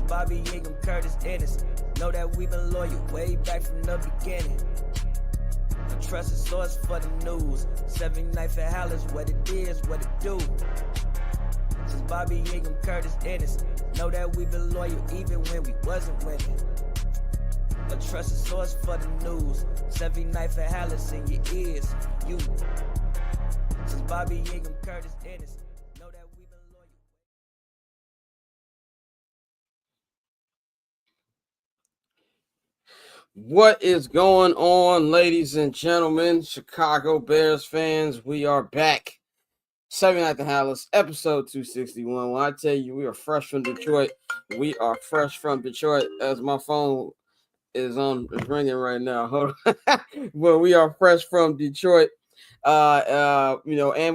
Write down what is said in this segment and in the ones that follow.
Bobby Ingham, Curtis Ennis. Know that we've been loyal way back from the beginning. A trusted source for the news. 79th Halas, what it is, what it do. Since Bobby Ingham, Curtis Ennis. Know that we've been loyal even when we wasn't winning. A trusted source for the news. 79th Halas in your ears, you. Since Bobby Ingham, Curtis Ennis. Know that we've been loyal. What is going on, ladies and gentlemen, Chicago Bears fans? We are back. 79th Halas, episode 261. When I tell you we are fresh from Detroit, we are fresh from Detroit. As my phone is ringing right now. Hold on. Well, we are fresh from Detroit. And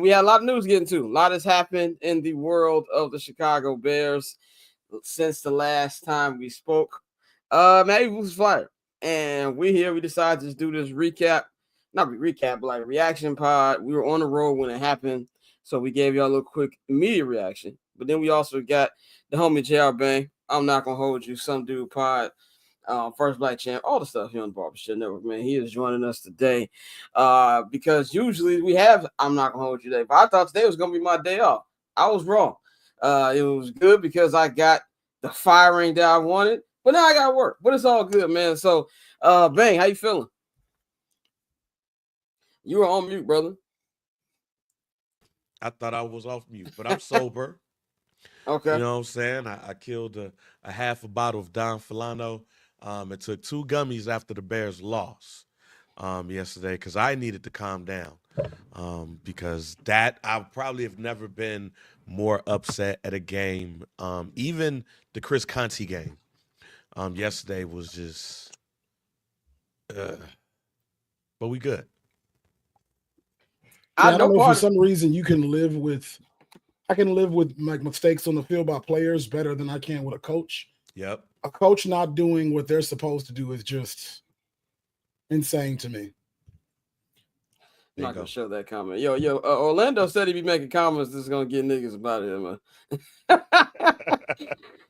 we had a lot of news getting to. A lot has happened in the world of the Chicago Bears since the last time we spoke. Matt Eberflus was fired. And we decided to just do this reaction pod. We were on the road when it happened, so we gave y'all a little quick immediate reaction. But then we also got the homie JR Bang. I'm not gonna hold you, some dude pod, first black champ, all the stuff here on the Barbershop Network, man. He is joining us today. Because usually we have I'm not gonna hold you today, but I thought today was gonna be my day off. I was wrong. It was good because I got the firing that I wanted. But now I gotta work. But it's all good, man. So, Bang, how you feeling? You were on mute, brother. I thought I was off mute, but I'm sober. Okay. You know what I'm saying? I killed a half a bottle of Don Filano. It took 2 gummies after the Bears lost yesterday because I needed to calm down. Because that I probably have never been more upset at a game. Even the Chris Conte game. Yesterday was just, but we good. I don't know, for some reason I can live with like mistakes on the field by players better than I can with a coach. Yep. A coach not doing what they're supposed to do is just insane to me. I'm not gonna show that comment. Yo, Orlando said he'd be making comments that's gonna get niggas about it, man.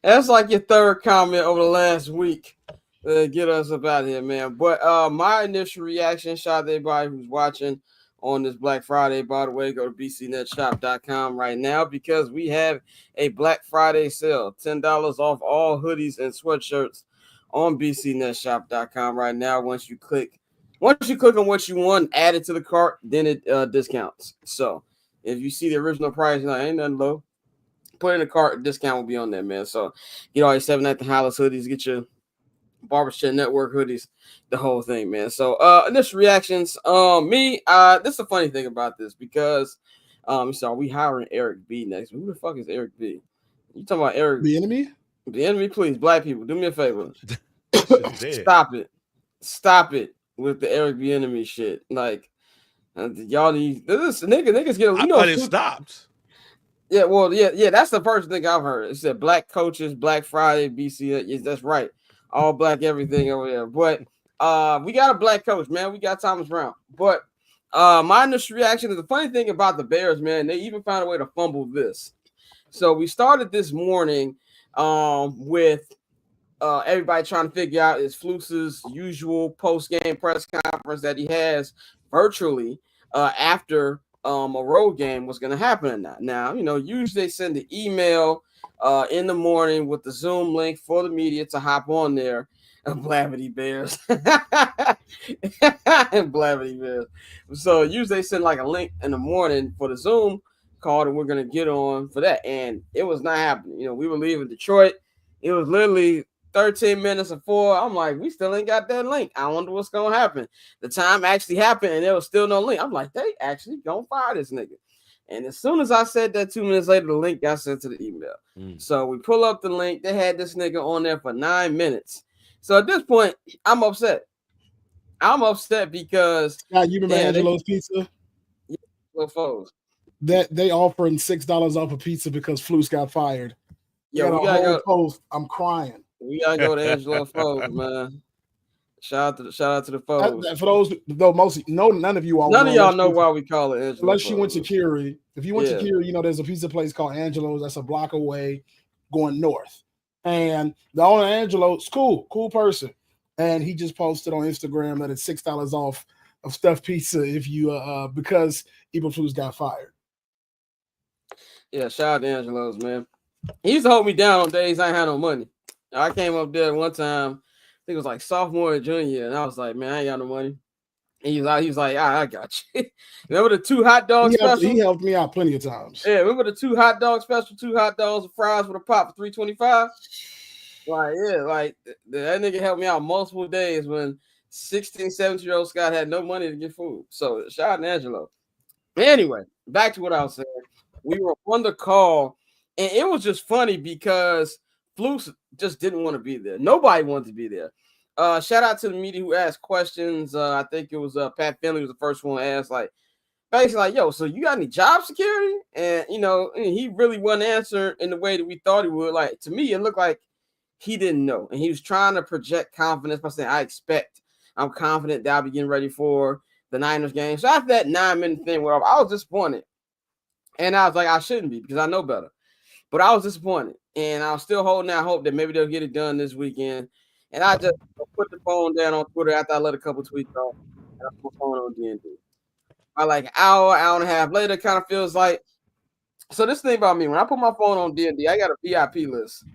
That's like your third comment over the last week. Get us about here, man. But my initial reaction, shout out to everybody who's watching on this Black Friday. By the way, go to bcnetshop.com right now because we have a Black Friday sale. $10 off all hoodies and sweatshirts on bcnetshop.com right now. Once you click on what you want, add it to the cart, then it discounts. So if you see the original price, ain't nothing low. Put in the cart, discount will be on there, man. So get all your 79th Halas hoodies, get your Barbershop Network hoodies, the whole thing, man. So initial reactions. This is a funny thing about this because we hiring Eric B next. Who the fuck is Eric B? You talking about Eric the enemy? The enemy, please, black people, do me a favor. Stop it with the Eric B enemy shit. Like y'all need this niggas get. I thought it stopped. Yeah, well, yeah, that's the first thing I've heard. It said black coaches, Black Friday, BC. Yes, that's right. All black everything over there. But we got a black coach, man. We got Thomas Brown. But my initial reaction is the funny thing about the Bears, man, they even found a way to fumble this. So we started this morning with everybody trying to figure out is Flus's usual post-game press conference that he has virtually after a road game was going to happen or not. Now, usually they send the email in the morning with the Zoom link for the media to hop on there. Blavity Bears. Blavity Bears. So usually they send like a link in the morning for the Zoom call and we're going to get on for that. And it was not happening. We were leaving Detroit. It was literally 13 minutes before. I'm like, we still ain't got that link. I wonder what's going to happen. The time actually happened and there was still no link. I'm like, they actually going to fire this nigga. And as soon as I said that 2 minutes later, the link got sent to the email. So we pull up the link. They had this nigga on there for 9 minutes. So at this point, I'm upset. I'm upset because you remember Angelo's Pizza? Yeah, little foes. That they offering $6 off a pizza because Flus got fired. Yeah, we gotta go. Post. I'm crying. We gotta go to Angelo Foes, man. Shout out to the Foes. For those, though, none of you all. None of y'all know why we call it Angelo. Unless you went to Curie. If you went to Curie, there's a pizza place called Angelo's. That's a block away, going north. And the owner, Angelo, is cool person. And he just posted on Instagram that it's $6 off of stuffed pizza if you because Eberflus got fired. Yeah, shout out to Angelo's, man. He used to hold me down on days I ain't had no money. I came up there one time, I think it was like sophomore or junior, and I was like, man, I ain't got no money. And he was like, I got you. Remember the 2 hot dog special? He helped me out plenty of times. Yeah, remember the 2 hot dog special, 2 hot dogs and fries with a pop for $3.25? Like, yeah, like that nigga helped me out multiple days when 16, 17-year-old Scott had no money to get food. So shout out to Angelo. Anyway, back to what I was saying. We were on the call, and it was just funny because Flus just didn't want to be there. Nobody wanted to be there. Shout out to the media who asked questions. I think it was Pat Finley was the first one to ask, like, basically like, yo, so you got any job security? And, he really wasn't answering in the way that we thought he would. Like, to me, it looked like he didn't know. And he was trying to project confidence by saying, I'm confident that I'll be getting ready for the Niners game. So after that 9-minute thing went off, I was disappointed. And I was like, I shouldn't be because I know better. But I was disappointed. And I was still holding out hope that maybe they'll get it done this weekend. And I just put the phone down on Twitter after I let a couple tweets off. And I put my phone on D&D. By like an hour and a half later, it kind of feels like. So this thing about me, when I put my phone on D&D, I got a VIP list.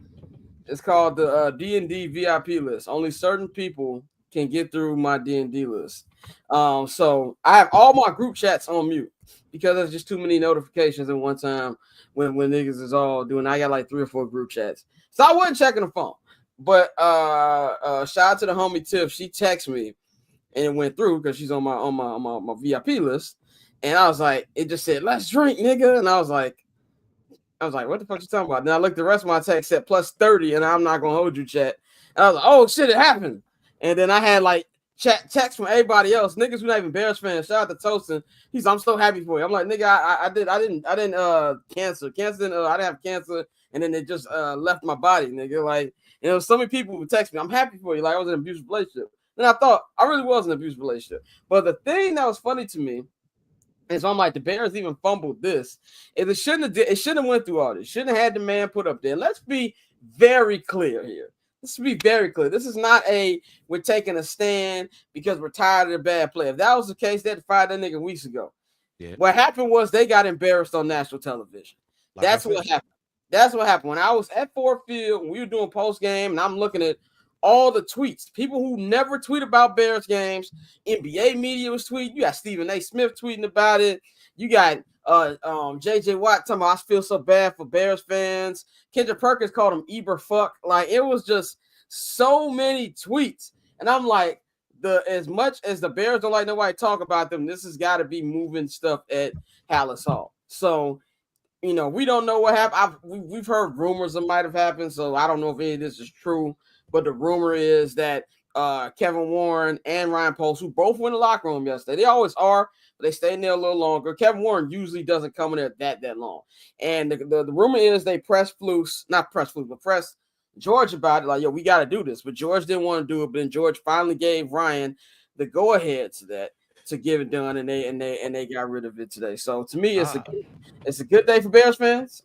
It's called the D&D VIP list. Only certain people can get through my D&D list. So I have all my group chats on mute because there's just too many notifications at one time when niggas is all doing. I got like 3 or 4 group chats. So I wasn't checking the phone. But shout out to the homie Tiff. She texted me and it went through because she's on my VIP list. And I was like, it just said, let's drink, nigga. And I was like, what the fuck you talking about? Then I looked the rest of my text said plus 30, and I'm not gonna hold you, chat. And I was like, oh shit, it happened. And then I had like text from everybody else, niggas who not even Bears fans. Shout out to Toastin. He's I'm so happy for you. I'm like, nigga, I didn't cancer. Cancer didn't I didn't have cancer, and then it just left my body, nigga. Like, so many people would text me, I'm happy for you, like I was in an abusive relationship. And I thought I really was in an abusive relationship. But the thing that was funny to me, and so I'm like, the Bears even fumbled this. It shouldn't have went through all this. Shouldn't have had the man put up there. And let's be very clear here. This is not we're taking a stand because we're tired of the bad play. If that was the case, they'd fired that nigga weeks ago. Yeah. What happened was they got embarrassed on national television. That's what happened. That's what happened. When I was at Ford Field, we were doing post game, and I'm looking at all the tweets. People who never tweet about Bears games. NBA media was tweeting. You got Stephen A. Smith tweeting about it. You got JJ Watt talking about I feel so bad for Bears fans. Kendra Perkins called him Eberflus. Like, it was just so many tweets. And I'm like, as much as the Bears don't like nobody talk about them, this has got to be moving stuff at Halas Hall. So, we don't know what happened. We've heard rumors that might have happened, so I don't know if any of this is true. But the rumor is that Kevin Warren and Ryan Post, who both went in the locker room yesterday, they always are, but they stay in there a little longer. Kevin Warren usually doesn't come in there that long. And the rumor is they pressed George about it. Like, yo, we got to do this. But George didn't want to do it. But then George finally gave Ryan the go ahead to that, to get it done, and they got rid of it today. So to me, it's a good day for Bears fans.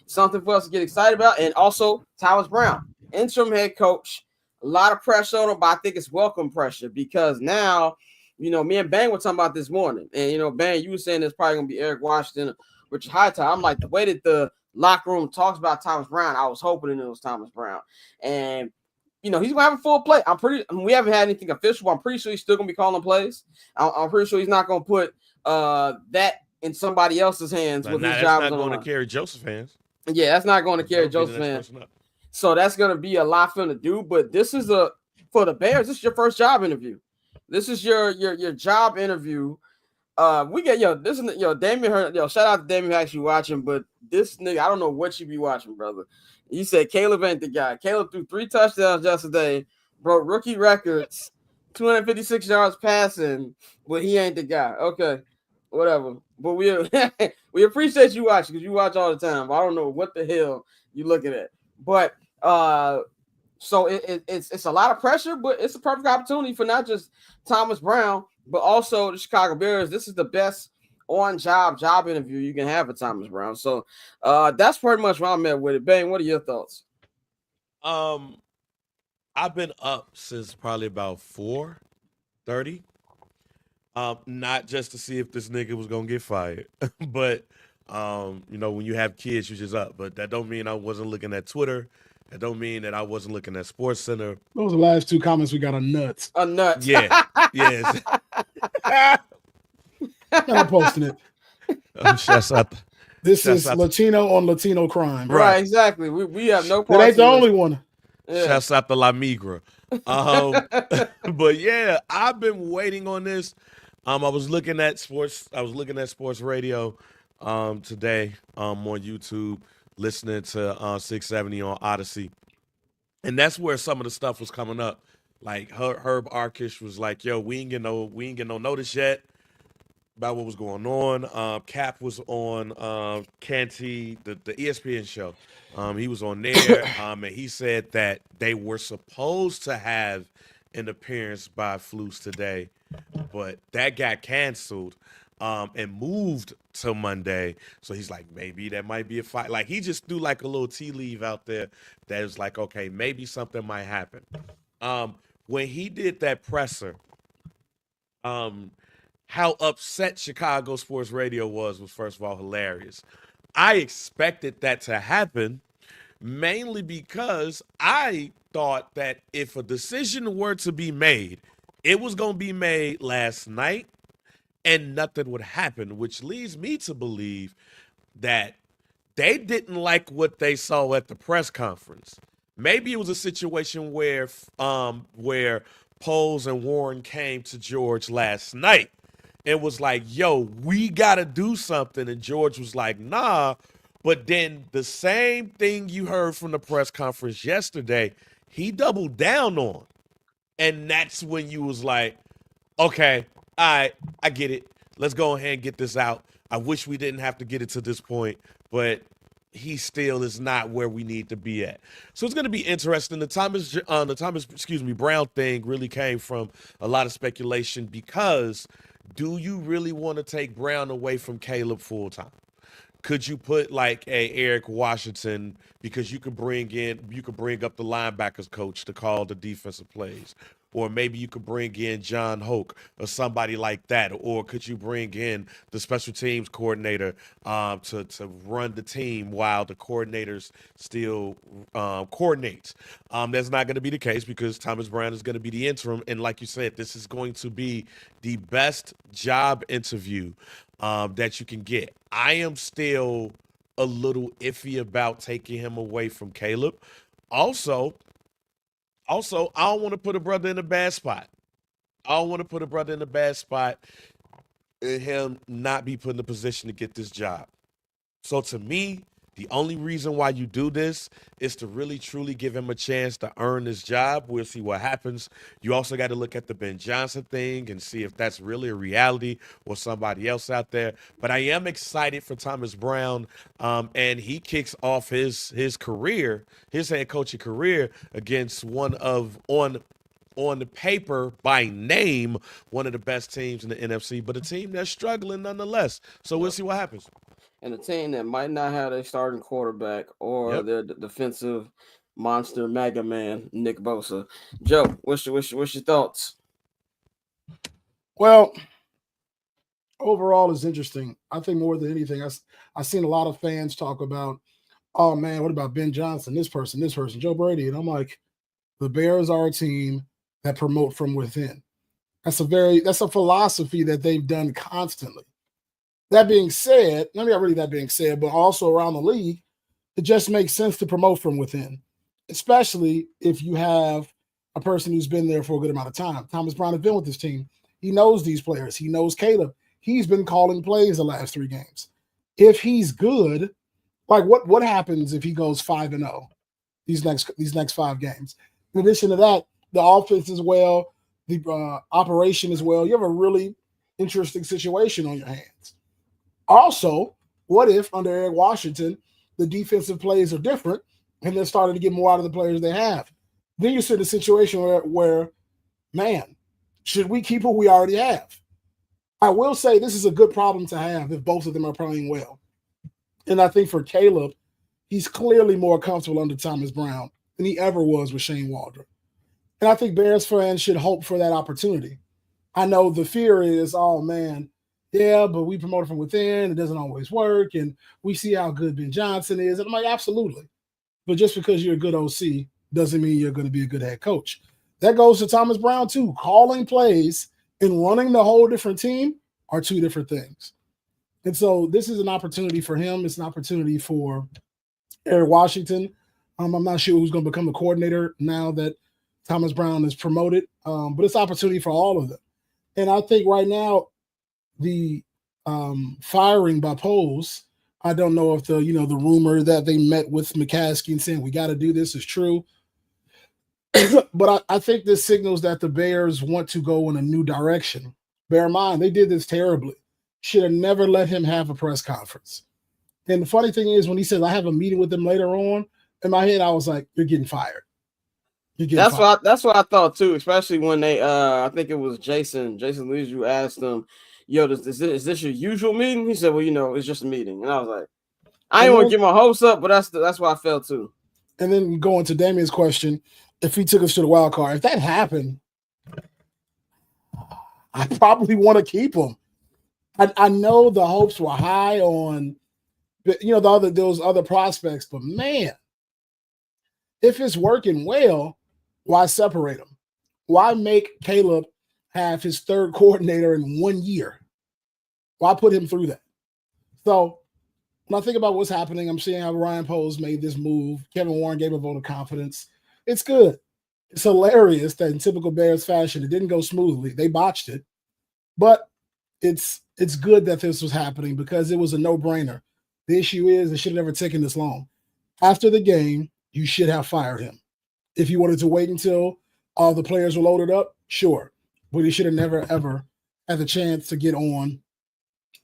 Something for us to get excited about, and also Thomas Brown, interim head coach. A lot of pressure on him, but I think it's welcome pressure because now, me and Bang were talking about this morning, and Bang, you were saying there's probably gonna be Eric Washington, Richard Hightower. I'm like, the way that the locker room talks about Thomas Brown, I was hoping it was Thomas Brown, and he's gonna have a full play. We haven't had anything official, but I'm pretty sure he's still gonna be calling plays. I'm pretty sure he's not gonna put that in somebody else's hands with his job. That's not going to carry Joseph hands. Yeah, that's not going to carry Joseph hands. So that's gonna be a lot for him to do. But this is for the Bears. This is your first job interview. This is your job interview. We get Damien. Shout out to Damien actually watching, but this nigga, I don't know what you be watching, brother. You said Caleb ain't the guy. Caleb threw 3 touchdowns yesterday, broke rookie records, 256 yards passing, but he ain't the guy. Okay, whatever. But we appreciate you watching because you watch all the time. But I don't know what the hell you looking at. But so it's a lot of pressure, but it's a perfect opportunity for not just Thomas Brown, but also the Chicago Bears. This is the best on-job interview you can have with Thomas Brown. So that's pretty much where I'm at with it. Bang, what are your thoughts? I've been up since probably about 4:30. Not just to see if this nigga was gonna get fired, but when you have kids, you just up. But that don't mean I wasn't looking at Twitter. That don't mean that I wasn't looking at Sports Center. Those are the last two comments we got on nuts. A nut. Yeah, yes. And I'm posting it. Shouts out. This Shouts is out Latino on Latino crime. Right, exactly. We have no That part. ain't the only one. Yeah. Shouts out to La Migra. But yeah, I've been waiting on this. I was looking at sports radio today on YouTube, listening to 670 on Odyssey. And that's where some of the stuff was coming up. Like Herb Arkish was like, "Yo, we ain't get no notice yet about what was going on." Cap was on Canty, the ESPN show. He was on there, and he said that they were supposed to have an appearance by Flus today, but that got canceled and moved to Monday. So he's like, maybe that might be a fight. Like he just threw like a little tea leaf out there that is like, okay, maybe something might happen. When he did that presser, how upset Chicago Sports Radio was first of all hilarious. I expected that to happen mainly because I thought that if a decision were to be made, it was going to be made last night and nothing would happen, which leads me to believe that they didn't like what they saw at the press conference. Maybe it was a situation where Poles and Warren came to George last night and was like, yo, we got to do something. And George was like, nah. But then the same thing you heard from the press conference yesterday, he doubled down on. And that's when you was like, okay, all right, I get it. Let's go ahead and get this out. I wish we didn't have to get it to this point, but he still is not where we need to be at. So it's going to be interesting. The Thomas Brown thing really came from a lot of speculation because do you really want to take Brown away from Caleb full time? Could you put like a Eric Washington because you could bring up the linebackers coach to call the defensive plays? Or maybe you could bring in John Hoke or somebody like that. Or could you bring in the special teams coordinator to run the team while the coordinators still coordinates? That's not going to be the case because Thomas Brown is going to be the interim. And like you said, this is going to be the best job interview that you can get. I am still a little iffy about taking him away from Caleb. Also, I don't want to put a brother in a bad spot. And him not be put in a position to get this job. So to me, the only reason why you do this is to really, truly give him a chance to earn this job. We'll see what happens. You also got to look at the Ben Johnson thing and see if that's really a reality or somebody else out there. But I am excited for Thomas Brown, and he kicks off his career, his head coaching career against one of, on the paper by name, one of the best teams in the NFC, but a team that's struggling nonetheless. So we'll see what happens. And a team that might not have their starting quarterback or their defensive monster mega man, Nick Bosa. Joe, what's your thoughts? Well, overall it's interesting. I think more than anything, I've seen a lot of fans talk about, oh man, what about Ben Johnson, this person, Joe Brady? And I'm like, the Bears are a team that promote from within. That's a philosophy that they've done constantly. That being said, but also around the league, it just makes sense to promote from within, especially if you have a person who's been there for a good amount of time. Thomas Brown has been with this team. He knows these players. He knows Caleb. He's been calling plays the last 3 games. If he's good, like what happens if he goes 5-0 these next 5 games? In addition to that, the offense as well, the operation as well. You have a really interesting situation on your hands. Also, what if under Eric Washington, the defensive plays are different and they're starting to get more out of the players they have? Then you're in a situation where, man, should we keep what we already have? I will say this is a good problem to have if both of them are playing well. And I think for Caleb, he's clearly more comfortable under Thomas Brown. than he ever was with Shane Waldron. And I think Bears fans should hope for that opportunity. I know the fear is, oh man, yeah, but we promote from within. It doesn't always work. And we see how good Ben Johnson is. And I'm like, absolutely. But just because you're a good OC doesn't mean you're going to be a good head coach. That goes to Thomas Brown too. Calling plays and running the whole different team are two different things. And so this is an opportunity for him. It's an opportunity for Eric Washington. I'm not sure who's going to become the coordinator now that Thomas Brown is promoted, but it's an opportunity for all of them. And I think right now the firing by Poles, I don't know if the rumor that they met with McCaskey and saying we got to do this is true. But I think this signals that the Bears want to go in a new direction. Bear in mind, they did this terribly. Should have never let him have a press conference. And the funny thing is, when he says, I have a meeting with them later on, in my head, I was like, you're getting fired. That's what I thought too, especially when they I think it was Jason Lees, you asked them, yo, is this your usual meeting? He said, well, it's just a meeting. And I was like, I didn't want to get my hopes up, but that's what I felt too. And then going to Damien's question, if he took us to the wild card, if that happened, I probably want to keep him. I know the hopes were high on those other prospects, but man, if it's working well, why separate them? Why make Caleb have his third coordinator in 1 year? Why put him through that? So when I think about what's happening, I'm seeing how Ryan Poles made this move. Kevin Warren gave a vote of confidence. It's good. It's hilarious that in typical Bears fashion, it didn't go smoothly. They botched it. But it's good that this was happening because it was a no-brainer. The issue is it should have never taken this long. After the game, you should have fired him. If you wanted to wait until all the players were loaded up, sure. But he should have never, ever had the chance to get on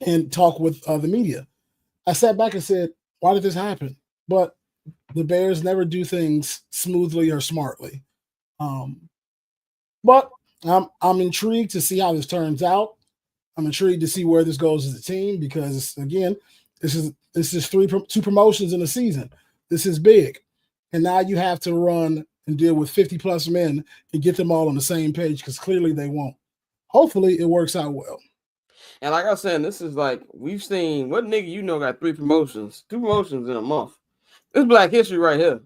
and talk with the media. I sat back and said, why did this happen? But the Bears never do things smoothly or smartly. But I'm intrigued to see how this turns out. I'm intrigued to see where this goes as a team because, again, this is two promotions in a season. This is big. And now you have to run and deal with 50-plus men and get them all on the same page because clearly they won't. Hopefully it works out well. And like I was saying, this is like we've seen what nigga got 2 promotions in a month. This is Black history right here.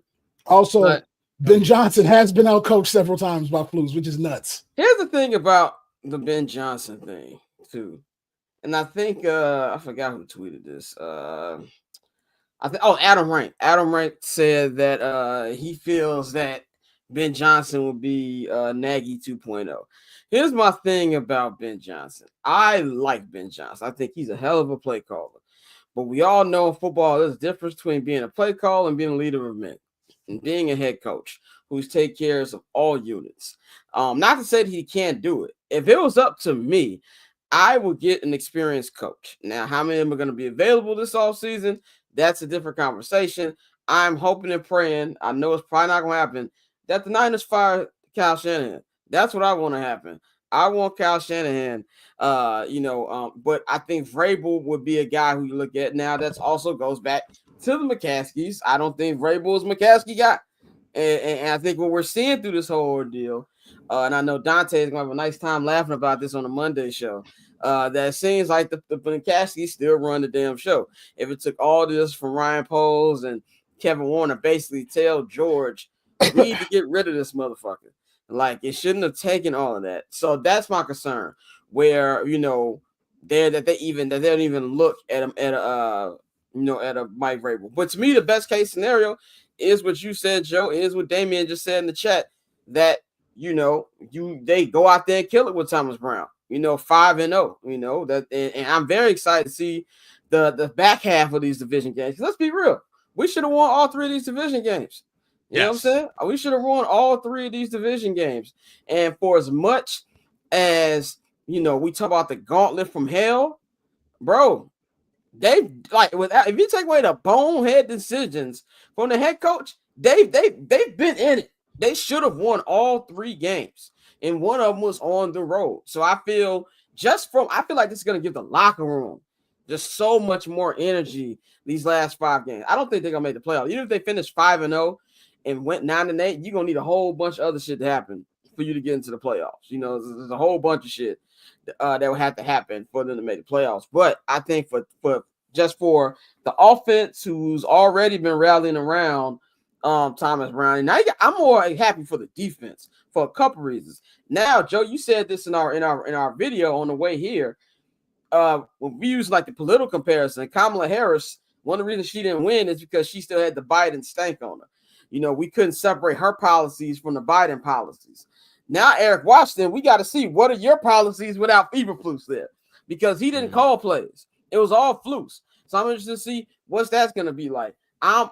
Also, Ben Johnson has been outcoached several times by Flus, which is nuts. Here's the thing about the Ben Johnson thing, too. And I think I forgot who tweeted this. Adam Rank. Adam Rank said that he feels that Ben Johnson will be Nagy 2.0. Here's my thing about Ben Johnson. I like Ben Johnson. I think he's a hell of a play caller. But we all know in football there's a difference between being a play caller and being a leader of men and being a head coach who's take care of all units. Not to say that he can't do it. If it was up to me, I would get an experienced coach. Now, how many of them are going to be available this offseason? That's a different conversation. I'm hoping and praying, I know it's probably not going to happen, that the Niners fire Kyle Shanahan. That's what I want to happen. I want Kyle Shanahan, but I think Vrabel would be a guy who you look at now. That also goes back to the McCaskies. I don't think Vrabel is McCaskey guy. And I think what we're seeing through this whole ordeal, and I know Dante is going to have a nice time laughing about this on the Monday show, that it seems like the McCaskies still run the damn show. If it took all this from Ryan Poles and Kevin Warner basically tell George, we need to get rid of this motherfucker. Like, it shouldn't have taken all of that. So that's my concern. Where they don't even look at him at a Mike Vrabel. But to me, the best case scenario is what you said, Joe. Is what Damien just said in the chat that they go out there and kill it with Thomas Brown. 5-0. That, and I'm very excited to see the back half of these division games. Let's be real. We should have won all 3 of these division games. You know what I'm saying? We should have won all 3 of these division games. And for as much as, we talk about the gauntlet from hell, bro, if you take away the bonehead decisions from the head coach, they've been in it. They should have won all 3 games. And one of them was on the road. So I feel like this is going to give the locker room just so much more energy these last 5 games. I don't think they're going to make the playoffs. Even if they finish 5-0, and went 9-8, you're gonna need a whole bunch of other shit to happen for you to get into the playoffs. You know, there's a whole bunch of shit that would have to happen for them to make the playoffs. But I think for the offense who's already been rallying around Thomas Brown, and now I'm more happy for the defense for a couple reasons. Now, Joe, you said this in our video on the way here. When we use like the political comparison, Kamala Harris, one of the reasons she didn't win is because she still had the Biden stank on her. You know, we couldn't separate her policies from the Biden policies. Now, Eric Washington, we got to see what are your policies without Eberflus there, because he didn't call plays. It was all flukes. So I'm interested to see what's that's going to be like. I'm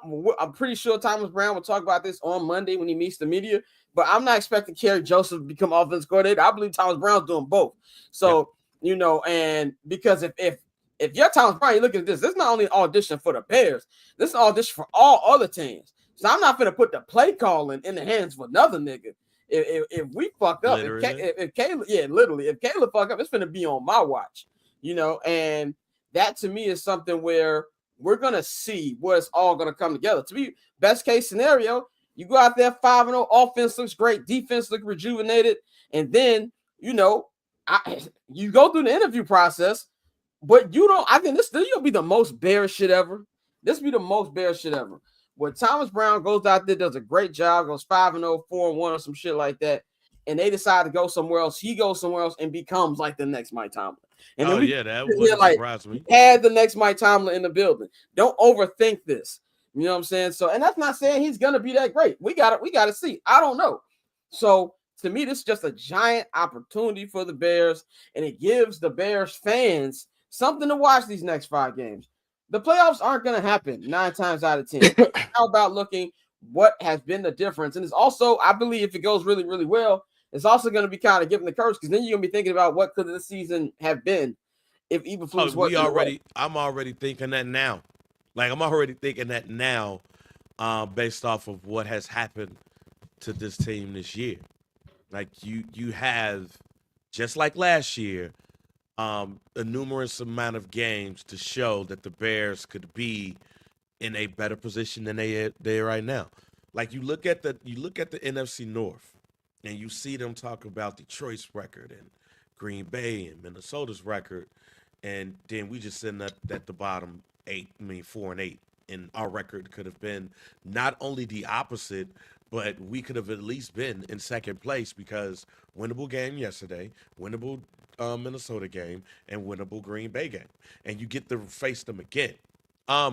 pretty sure Thomas Brown will talk about this on Monday when he meets the media, but I'm not expecting Kerry Joseph to become offensive coordinator. I believe Thomas Brown's doing both. So, you know, and because if you're Thomas Brown, you look at this is not only an audition for the Bears, this is an audition for all other teams. So I'm not going to put the play calling in the hands of another nigga. If we fuck up, if Caleb, literally, if Caleb fuck up, it's going to be on my watch, you know, and that to me is something where we're going to see where it's all going to come together. To be best case scenario, you go out there 5-0, offense looks great, defense looks rejuvenated, and then, you know, you go through the interview process, but you don't, I think this will be the most Bears shit ever. This will be the most Bears shit ever. Where Thomas Brown goes out there, does a great job, goes 5-0, 4-1, or some shit like that, and they decide to go somewhere else. He goes somewhere else and becomes like the next Mike Tomlin. And that would surprise me. Had the next Mike Tomlin in the building. Don't overthink this. You know what I'm saying? So, and that's not saying he's gonna be that great. We got to see. I don't know. So to me, this is just a giant opportunity for the Bears, and it gives the Bears fans something to watch these next 5 games. The playoffs aren't going to happen 9 times out of 10. How about looking what has been the difference? And it's also, I believe, if it goes really, really well, it's also going to be kind of giving the curse, because then you're going to be thinking about what could this season have been if Eberflus wasn't. I'm already thinking that now. Like, I'm already thinking that now, based off of what has happened to this team this year. Like, you have, just like last year, a numerous amount of games to show that the Bears could be in a better position than they're right now. Like, you look at the NFC North, and you see them talk about Detroit's record and Green Bay and Minnesota's record, and then we just sitting at the bottom 4-8, and our record could have been not only the opposite, but we could have at least been in second place, because winnable game yesterday, winnable Minnesota game, and winnable Green Bay game, and you get to face them again. I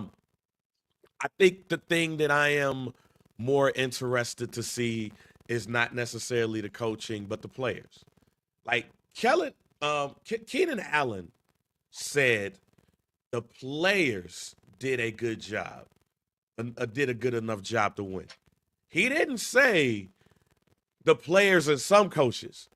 think the thing that I am more interested to see is not necessarily the coaching, but the players. Like Keenan Allen said, the players did a good job, did a good enough job to win. He didn't say the players and some coaches.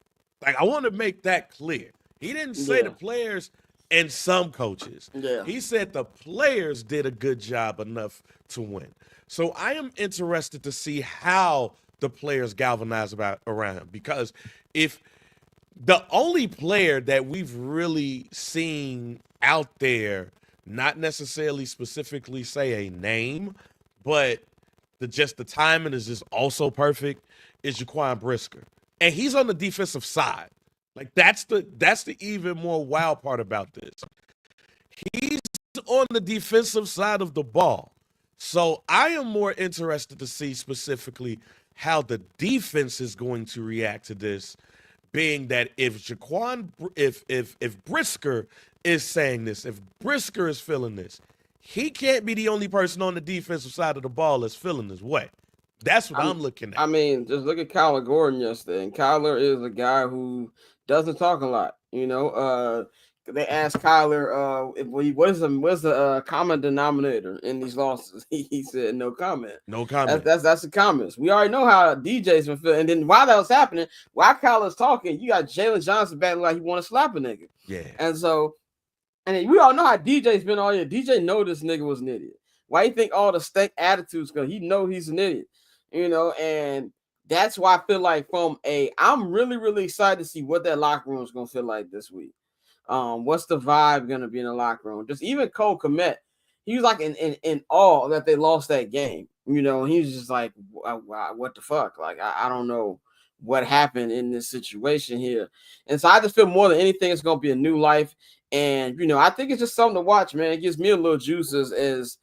Like, I want to make that clear. He didn't say the players and some coaches. Yeah. He said the players did a good job enough to win. So I am interested to see how the players galvanize around him, because if the only player that we've really seen out there, not necessarily specifically say a name, but the timing is just also perfect, is Jaquan Brisker. And he's on the defensive side. Like, that's the even more wild part about this. He's on the defensive side of the ball. So I am more interested to see specifically how the defense is going to react to this, being that if Brisker is saying this, if Brisker is feeling this, he can't be the only person on the defensive side of the ball that's feeling this way. That's what I'm looking at. I mean, just look at Kyler Gordon yesterday. And Kyler is a guy who doesn't talk a lot. You know, they asked Kyler, what's the common denominator in these losses? He said no comment. No comment. That's the comments. We already know how DJ's been feeling. And then while that was happening, while Kyler's talking, you got Jalen Johnson battling like he want to slap a nigga. Yeah. And so, and we all know how DJ's been all year. DJ know this nigga was an idiot. Why you think all the stank attitudes? Because he know he's an idiot. You know, and that's why I feel like I'm really, really excited to see what that locker room is going to feel like this week. What's the vibe going to be in the locker room? Just even Cole Kmet, he was like in awe that they lost that game. you know, he was just like, what the fuck? Like, I don't know what happened in this situation here. And so I just feel more than anything, it's going to be a new life. And, you know, I think it's just something to watch, man. It gives me a little juices as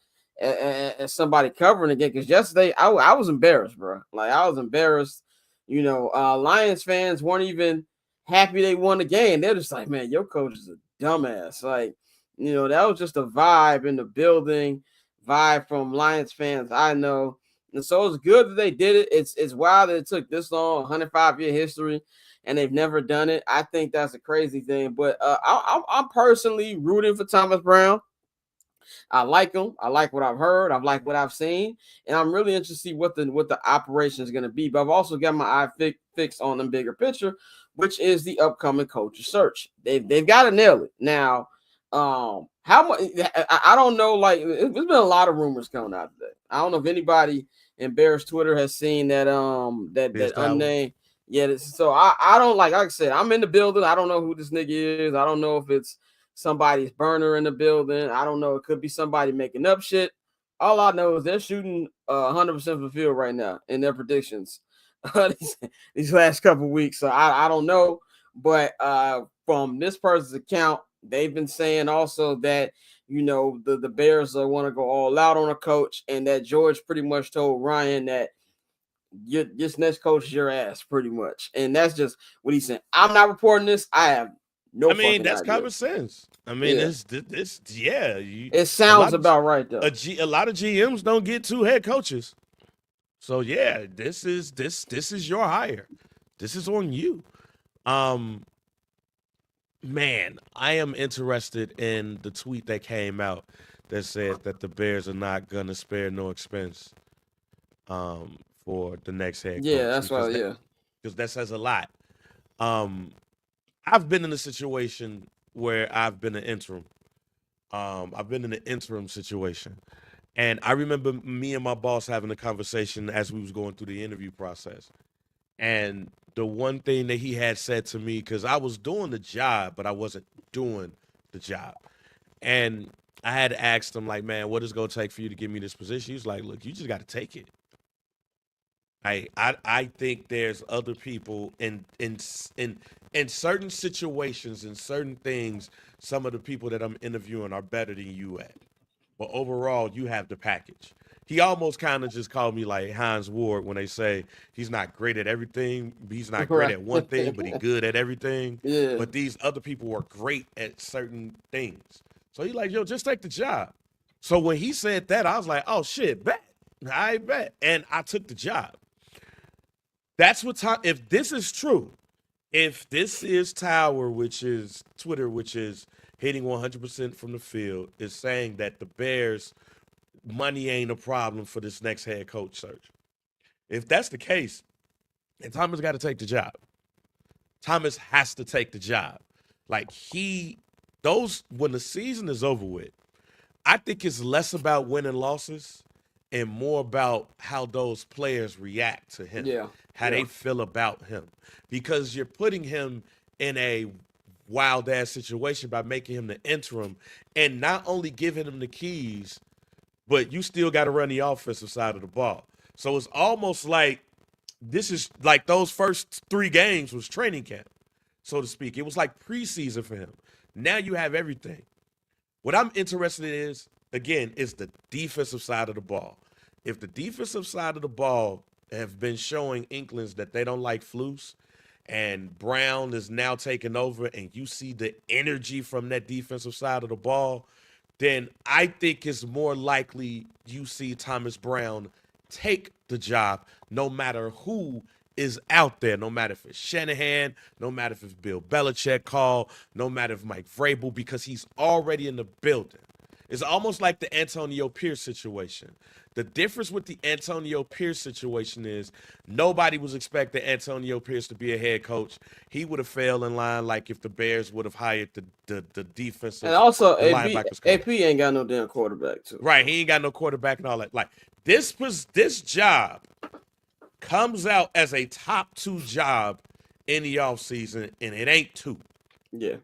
somebody covering again. Because yesterday I was embarrassed, bro. Like, I was embarrassed. You know, Lions fans weren't even happy they won the game. They're just like, man, your coach is a dumbass. Like, you know, that was just a vibe in the building, vibe from Lions fans I know. And so it's good that they did it. It's wild that it took this long, 105-year history, and they've never done it. I think that's a crazy thing. But I'm personally rooting for Thomas Brown. I like him. I like what I've heard. I like what I've seen, and I'm really interested to see what the operation is going to be. But I've also got my eye fixed on the bigger picture, which is the upcoming coach search. They've got to nail it now. How much? I don't know. Like, there's been a lot of rumors coming out today. I don't know if anybody in Bears Twitter has seen that that unnamed. Yeah, so I don't like I said, I'm in the building. I don't know who this nigga is. I don't know if it's somebody's burner in the building. I don't know. It could be somebody making up shit. All I know is they're shooting 100% from the field right now in their predictions these last couple of weeks. So I don't know. But from this person's account, they've been saying also that, you know, the Bears want to go all out on a coach, and that George pretty much told Ryan that this next coach is your ass, pretty much. And that's just what he said. I'm not reporting this. I have no. I mean, that's idea. common sense. I mean, it's it sounds about right though. A lot of GMs don't get 2 head coaches, so yeah, this is your hire. This is on you. Man, I am interested in the tweet that came out that said that the Bears are not gonna spare no expense for the next head coach. Yeah, that's why. Yeah, because that says a lot. I've been in a situation where I've been an interim. I've been in an interim situation. And I remember me and my boss having a conversation as we was going through the interview process. And the one thing that he had said to me, because I was doing the job, but I wasn't doing the job. And I had asked him, like, man, what is it going to take for you to give me this position? He was like, look, you just got to take it. I think there's other people in certain situations, in certain things, some of the people that I'm interviewing are better than you at. But overall, you have the package. He almost kind of just called me like Hines Ward when they say he's not great at everything. He's not great at one thing, but he's good at everything. Yeah. But these other people are great at certain things. So he's like, yo, just take the job. So when he said that, I was like, oh, shit, bet. I bet. And I took the job. That's what if this is true, if this is Tower, which is Twitter, which is hitting 100% from the field, is saying that the Bears' money ain't a problem for this next head coach search. If that's the case, then Thomas got to take the job. Thomas has to take the job. Like when the season is over with, I think it's less about winning losses and more about how those players react to him, how they feel about him. Because you're putting him in a wild-ass situation by making him the interim and not only giving him the keys, but you still got to run the offensive side of the ball. So it's almost like this is like those first 3 games was training camp, so to speak. It was like preseason for him. Now you have everything. What I'm interested in is the defensive side of the ball. If the defensive side of the ball have been showing inklings that they don't like Flus, and Brown is now taking over, and you see the energy from that defensive side of the ball, then I think it's more likely you see Thomas Brown take the job no matter who is out there, no matter if it's Shanahan, no matter if it's Bill Belichick call, no matter if Mike Vrabel, because he's already in the building. It's almost like the Antonio Pierce situation. The difference with the Antonio Pierce situation is nobody was expecting Antonio Pierce to be a head coach. He would have failed in line like if the Bears would have hired the defensive and also linebackers coach. AP ain't got no damn quarterback too. Right, he ain't got no quarterback and all that. Like this job comes out as a top 2 job in the offseason, and it ain't 2. Yeah.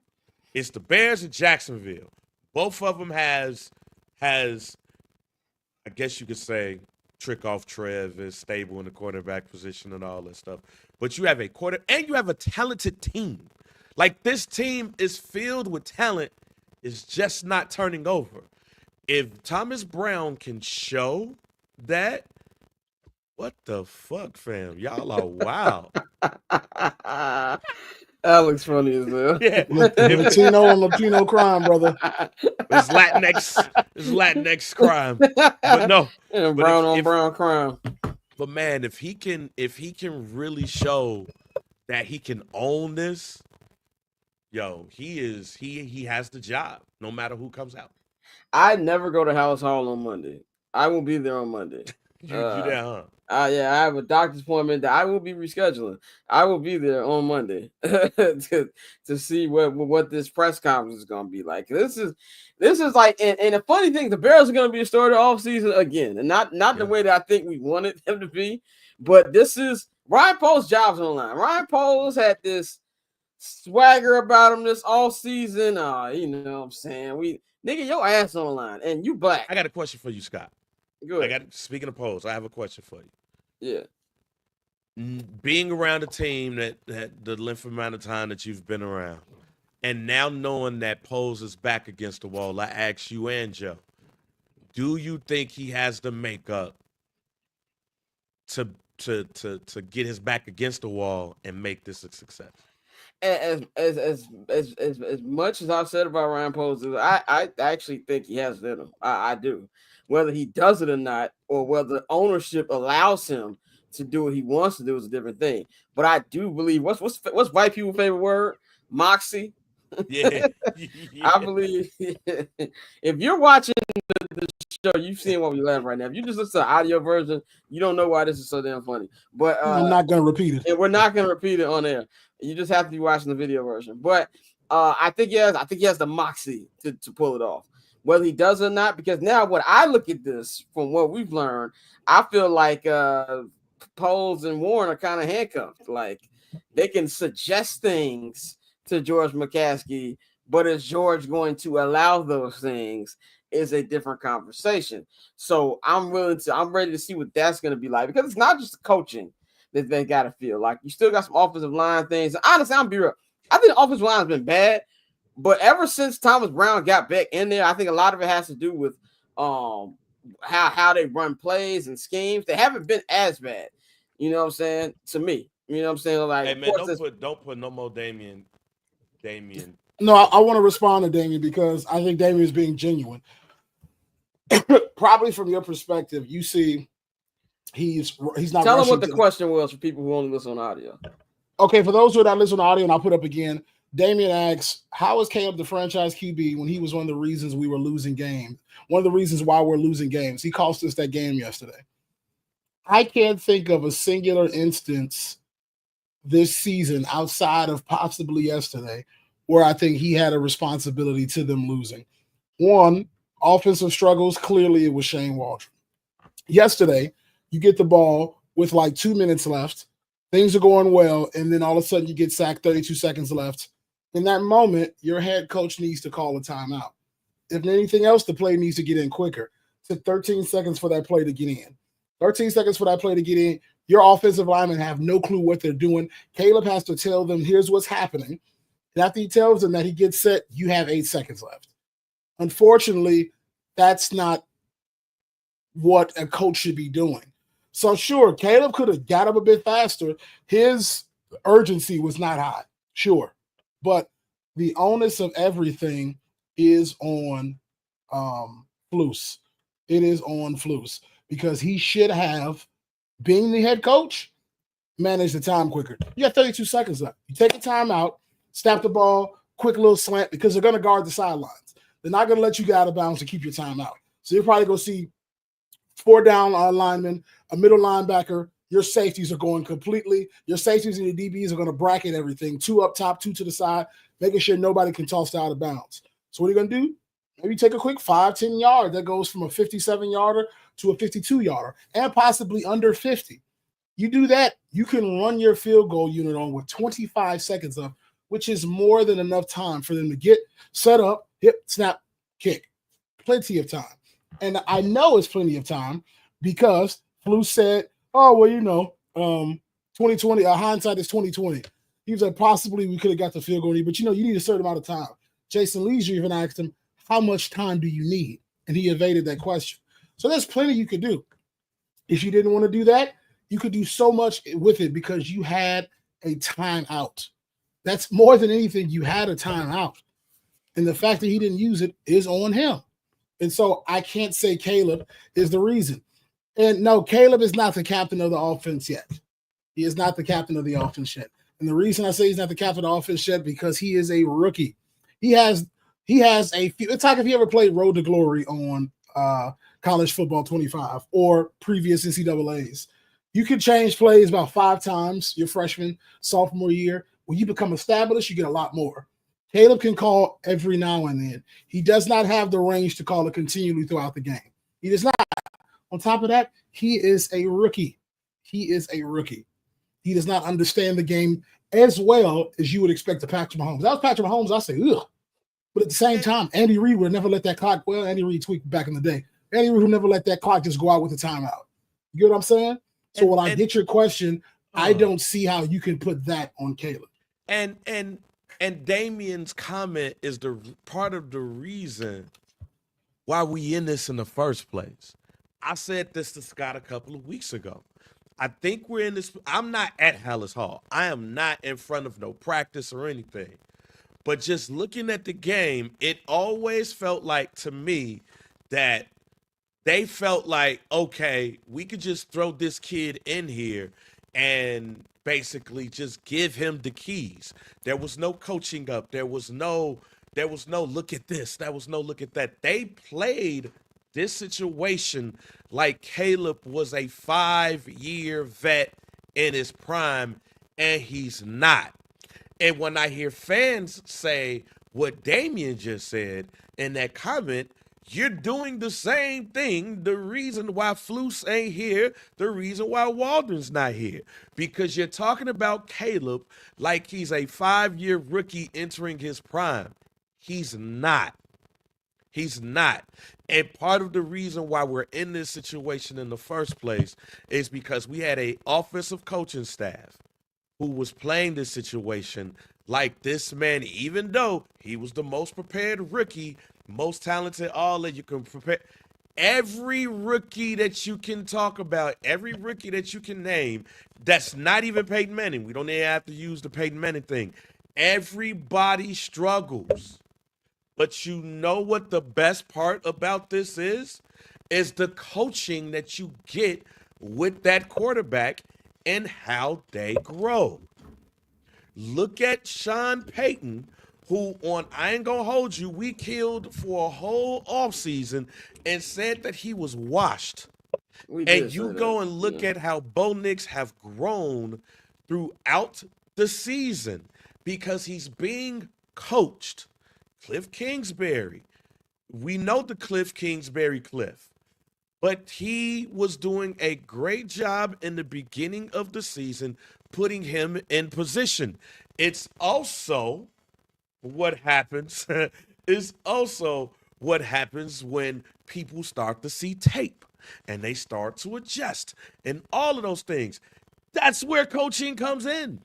It's the Bears and Jacksonville. Both of them has I guess you could say, trick off Trev is stable in the quarterback position and all that stuff. But you have a and you have a talented team. Like, this team is filled with talent, it's just not turning over. If Thomas Brown can show that, what the fuck, fam? Y'all are wild. Alex funny as hell. Yeah. Latino on Latino crime, brother. It's Latinx crime. But no. And But brown on brown crime. But man, if he can really show that he can own this, yo, he has the job, no matter who comes out. I never go to House Hall on Monday. I will be there on Monday. You there, huh? Yeah, I have a doctor's appointment that I will be rescheduling. I will be there on Monday to see what this press conference is going to be like. This is like, and the funny thing, the Bears are going to be a story of the offseason again, and not the way that I think we wanted them to be, but this is Ryan Poles' job's on the line. Ryan Poles had this swagger about him this all season. You know what I'm saying? Nigga, your ass on the line, and you black. I got a question for you, Scott. Good. Speaking of polls, I have a question for you. Yeah. Being around a team that the length amount of time that you've been around, and now knowing that Poles is back against the wall, I ask you and Joe, do you think he has the makeup to get his back against the wall and make this a success? As much as I've said about Ryan Poles, I actually think he has it in him. I do. Whether he does it or not, or whether ownership allows him to do what he wants to do is a different thing. But I do believe what's white people's favorite word? Moxie. Yeah. I believe if you're watching the show, you've seen what we laugh right now. If you just listen to the audio version, you don't know why this is so damn funny. But I'm not going to repeat it. And we're not going to repeat it on air. You just have to be watching the video version. But I think he has the moxie to pull it off. Whether he does or not, because now when I look at this from what we've learned, I feel like Poles and Warren are kind of handcuffed. Like, they can suggest things to George McCaskey, but is George going to allow those things is a different conversation. So I'm ready to see what that's going to be like, because it's not just coaching that they got to feel like. You still got some offensive line things. Honestly, I'm be real. I think the offensive line has been bad, but ever since Thomas Brown got back in there, I think a lot of it has to do with how they run plays and schemes. They haven't been as bad. You know what I'm saying? To me. You know what I'm saying? Like, hey man, don't put no more Damian. No, I want to respond to Damian because I think Damian is being genuine. Probably from your perspective, you see he's not. Tell him what the question was for people who only listen on audio. Okay, for those who are not listening on audio, and I'll put up again, Damian asks, how is Caleb the franchise QB when he was one of the reasons we were losing games? One of the reasons why we're losing games. He cost us that game yesterday. I can't think of a singular instance this season outside of possibly yesterday where I think he had a responsibility to them losing. One, offensive struggles, clearly it was Shane Waldron. Yesterday, you get the ball with like 2 minutes left. Things are going well, and then all of a sudden you get sacked 32 seconds left. In that moment, your head coach needs to call a timeout. If anything else, the play needs to get in quicker. It took 13 seconds for that play to get in. 13 seconds for that play to get in. Your offensive linemen have no clue what they're doing. Caleb has to tell them, here's what's happening. And after he tells them that he gets set, you have 8 seconds left. Unfortunately, that's not what a coach should be doing. So sure, Caleb could have got up a bit faster. His urgency was not high, sure. But the onus of everything is on Flus. It is on Flus because he should have, being the head coach, managed the time quicker. You got 32 seconds left. You take a timeout, snap the ball, quick little slant, because they're going to guard the sidelines. They're not going to let you get out of bounds to keep your time out. So you're probably going to see 4 down linemen, a middle linebacker. Your safeties are going completely. Your safeties and your DBs are going to bracket everything. 2 up top, 2 to the side, making sure nobody can toss out of bounds. So what are you going to do? Maybe take a quick 5-10 yard that goes from a 57-yarder to a 52-yarder and possibly under 50. You do that, you can run your field goal unit on with 25 seconds left, which is more than enough time for them to get set up, hip, snap, kick. Plenty of time. And I know it's plenty of time because Flus said, "Oh well, 2020. Hindsight is 2020." He was like, "Possibly we could have got the field goal, but you need a certain amount of time." Jason Leisure even asked him, "How much time do you need?" And he evaded that question. So there's plenty you could do. If you didn't want to do that, you could do so much with it because you had a timeout. That's more than anything. You had a timeout. And the fact that he didn't use it is on him. And so I can't say Caleb is the reason. And no, Caleb is not the captain of the offense yet. He is not the captain of the offense yet. And the reason I say he's not the captain of the offense yet because he is a rookie. He has a few. It's like if you ever played Road to Glory on College Football 25 or previous NCAAs. You can change plays about 5 times your freshman, sophomore year. When you become established, you get a lot more. Caleb can call every now and then. He does not have the range to call it continually throughout the game. He does not. On top of that, he is a rookie. He is a rookie. He does not understand the game as well as you would expect to Patrick Mahomes. That was Patrick Mahomes, I say, ugh. But at the same time, Andy Reid would never let that clock. Well, Andy Reid tweaked back in the day. Andy Reid would never let that clock just go out with a timeout. You get what I'm saying? So when I get your question, I don't see how you can put that on Caleb. And Damien's comment is the part of the reason why we in this in the first place. I said this to Scott a couple of weeks ago. I think we're in this. I'm not at Halas Hall. I am not in front of no practice or anything. But just looking at the game, it always felt like to me that they felt like, okay, we could just throw this kid in here and basically just give him the keys. There was no coaching up. There was no look at this. There was no look at that. They played this situation like Caleb was a 5-year vet in his prime, and he's not. And when I hear fans say what Damien just said in that comment, you're doing the same thing. The reason why Flus ain't here, the reason why Waldron's not here, because you're talking about Caleb like he's a 5-year rookie entering his prime. He's not. He's not. And part of the reason why we're in this situation in the first place is because we had an offensive coaching staff who was playing this situation like this man, even though he was the most prepared rookie, most talented, all that you can prepare. Every rookie that you can talk about, every rookie that you can name, that's not even Peyton Manning. We don't even have to use the Peyton Manning thing. Everybody struggles. But you know what the best part about this is the coaching that you get with that quarterback and how they grow. Look at Sean Payton, who on I Ain't Gonna Hold You, we killed for a whole offseason and said that he was washed. And you go and look at how Bo Nix have grown throughout the season because he's being coached. Cliff Kingsbury. We know the Cliff Kingsbury Cliff. But he was doing a great job in the beginning of the season, putting him in position. It's also what happens when people start to see tape and they start to adjust and all of those things. That's where coaching comes in.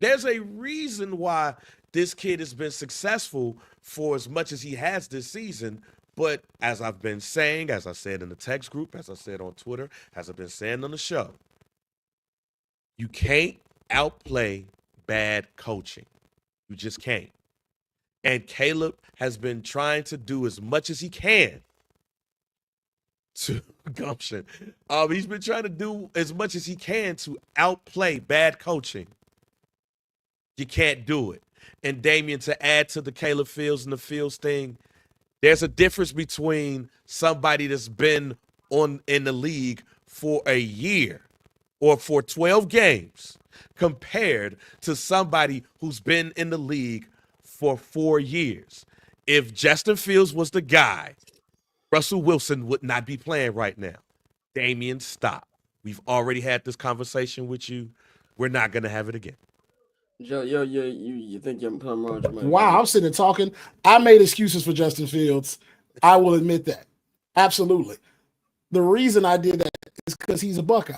There's a reason why this kid has been successful for as much as he has this season. But as I've been saying, as I said in the text group, as I said on Twitter, as I've been saying on the show, you can't outplay bad coaching. You just can't. And Caleb has been trying to do as much as he can to gumption. He's been trying to do as much as he can to outplay bad coaching. You can't do it. And Damien, to add to the Caleb Fields and the Fields thing, there's a difference between somebody that's been in the league for a year or for 12 games compared to somebody who's been in the league for 4 years. If Justin Fields was the guy, Russell Wilson would not be playing right now. Damien, stop. We've already had this conversation with you. We're not going to have it again. Joe, you think you're putting wrong? Wow, I'm sitting there talking. I made excuses for Justin Fields. I will admit that. Absolutely. The reason I did that is because he's a Buckeye.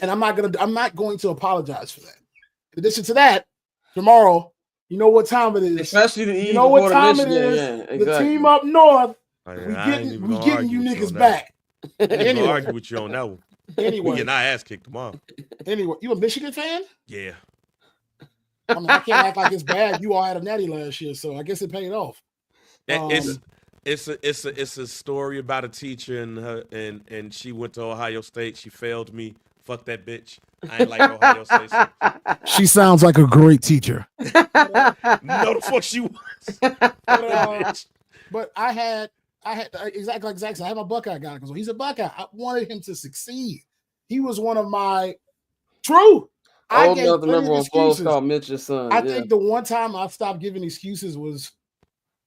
And I'm not going to apologize for that. In addition to that, tomorrow, you know what time it is. Especially the you know what time it is. Yeah, exactly. The team up north. Oh, yeah, we getting you niggas back. I ain't even gonna argue with you on that one. Anyway, we getting our ass kicked tomorrow. Anyway, you a Michigan fan? Yeah. I mean, I can't act like it's bad. You all had a natty last year, so I guess it paid off. It's a story about a teacher and she went to Ohio State. She failed me. Fuck that bitch. I ain't like Ohio State. So. She sounds like a great teacher. No, the fuck she was. But I had exactly like Zach said, I had my Buckeye guy because he's a Buckeye. I wanted him to succeed. He was one of my true. I gave the number one flow called Mitch's son. I think the one time I stopped giving excuses was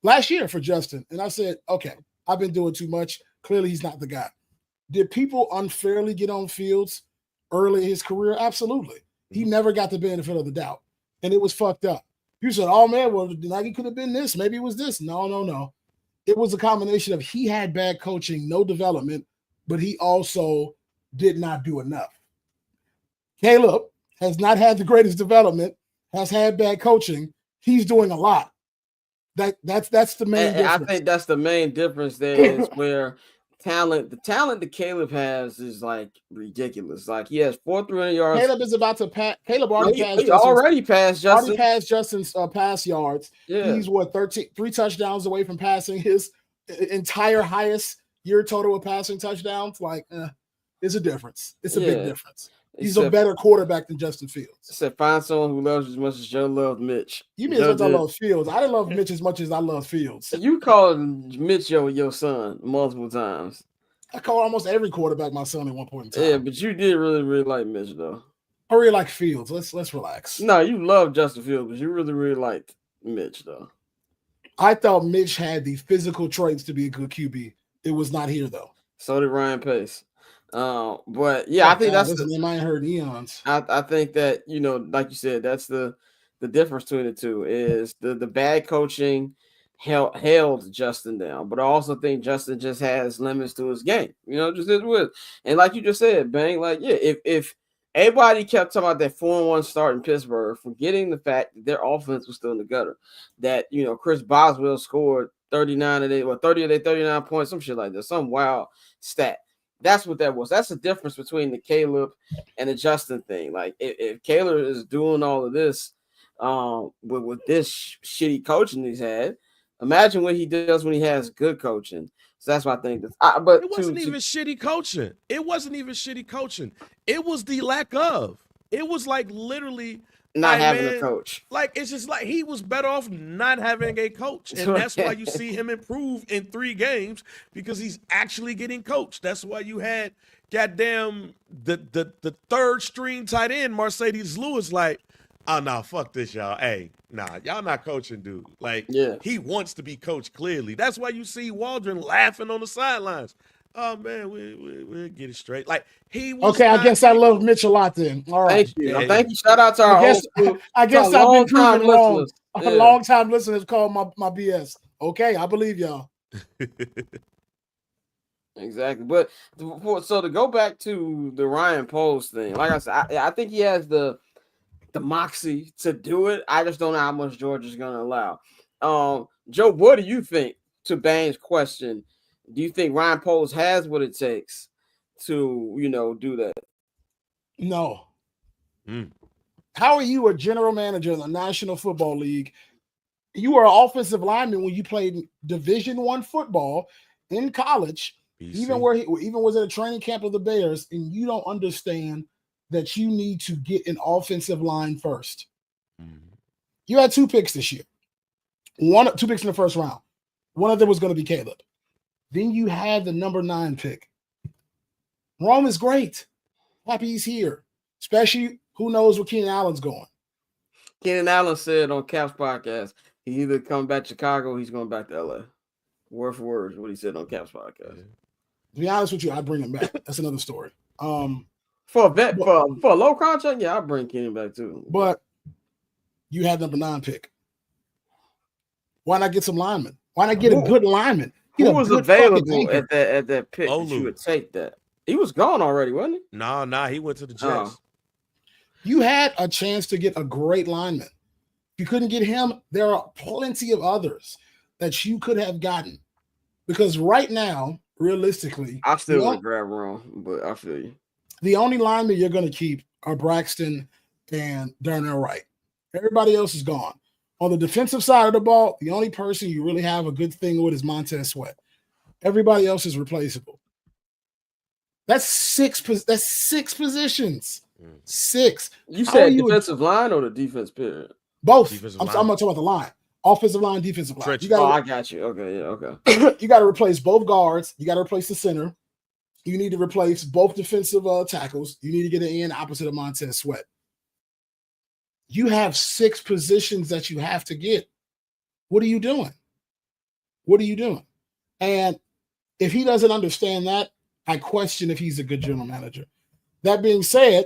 last year for Justin. And I said, okay, I've been doing too much. Clearly, he's not the guy. Did people unfairly get on Fields early in his career? Absolutely. He never got the benefit of the doubt. And it was fucked up. You said, oh, man, well, like it could have been this. Maybe it was this. No. It was a combination of he had bad coaching, no development, but he also did not do enough. Caleb has not had the greatest development, has had bad coaching. He's doing a lot. That's the main difference. I think that's the main difference there is where the talent that Caleb has is like ridiculous. Like he has 400 yards. Caleb is about to pass. Caleb already passed Justin's pass yards. Yeah. He's 3 touchdowns away from passing his entire highest year total of passing touchdowns. Like, it's a difference. It's a big difference. He's a better quarterback than Justin Fields. Said find someone who loves as much as Joe loved Mitch. You mean as much as I love Fields? I didn't love Mitch as much as I love Fields. You called Mitch your son multiple times. I call almost every quarterback my son at one point in time. Yeah, but you did really, really like Mitch though. I really like Fields. Let's relax. No, you love Justin Fields, but you really, really liked Mitch though. I thought Mitch had the physical traits to be a good QB. It was not here though. So did Ryan Pace. But yeah, I think that's they might heard eons. I think that, like you said, that's the difference between the two is the bad coaching held Justin down, but I also think Justin just has limits to his game. Just is with. And like you just said, Bang, like if everybody kept talking about that 4-1 start in Pittsburgh, forgetting the fact that their offense was still in the gutter, that Chris Boswell scored 30 of their 39 points, some shit like that, some wild stat. That's what that was. That's the difference between the Caleb and the Justin thing. Like if Caleb is doing all of this with this shitty coaching he's had, imagine what he does when he has good coaching. So that's why I think but it wasn't even shitty coaching. It wasn't even shitty coaching. It was the lack of. It was like literally not having a coach. Like it's just like he was better off not having a coach. And that's why you see him improve in 3 games because he's actually getting coached. That's why you had goddamn the third string tight end, Mercedes Lewis, like, oh no, fuck this, y'all. Hey, nah, y'all not coaching, dude. Like, he wants to be coached clearly. That's why you see Waldron laughing on the sidelines. Oh man, we'll get it straight. Like he was okay. I guess I love Mitch a lot. Then all right, thank you. Thank you. Shout out to our I guess I've been proven wrong. A long time listeners call my BS. Okay, I believe y'all. Exactly, but so to go back to the Ryan Poles thing, like I said, I think he has the moxie to do it. I just don't know how much Georgia's going to allow. Joe, what do you think? To Bane's question, do you think Ryan Poles has what it takes to, do that? No. How are you a general manager in the National Football League? You were an offensive lineman when you played Division I football in college, even was at a training camp of the Bears, and you don't understand that you need to get an offensive line first. You had 2 picks this year. 2 picks in the first round. One of them was going to be Caleb. Then you had the number 9 pick. Rome is great. Happy he's here. Especially who knows where Keenan Allen's going. Keenan Allen said on Cap's podcast, he either coming back to Chicago or he's going back to LA. Word for word is what he said on Cap's podcast. To be honest with you, I'd bring him back. That's another story. For a low contract, I'll bring Keenan back too. But you had number 9 pick. Why not get some linemen? Why not get a good lineman? Who was available at that pick that you would take that? He was gone already, wasn't he? Nah, he went to the Jets. You had a chance to get a great lineman. You couldn't get him. There are plenty of others that you could have gotten. Because right now, realistically, I still would have grabbed wrong, but I feel you. The only linemen you're going to keep are Braxton and Darnell Wright. Everybody else is gone. On the defensive side of the ball, the only person you really have a good thing with is Montez Sweat. Everybody else is replaceable. That's six positions. 6. You said defensive line or the defense period? Both. I'm not talking about the line. Offensive line, defensive line. I got you. Okay, yeah, okay. You got to replace both guards. You got to replace the center. You need to replace both defensive tackles. You need to get an end opposite of Montez Sweat. You have 6 positions that you have to get. What are you doing? What are you doing? And if he doesn't understand that, I question if he's a good general manager. That being said,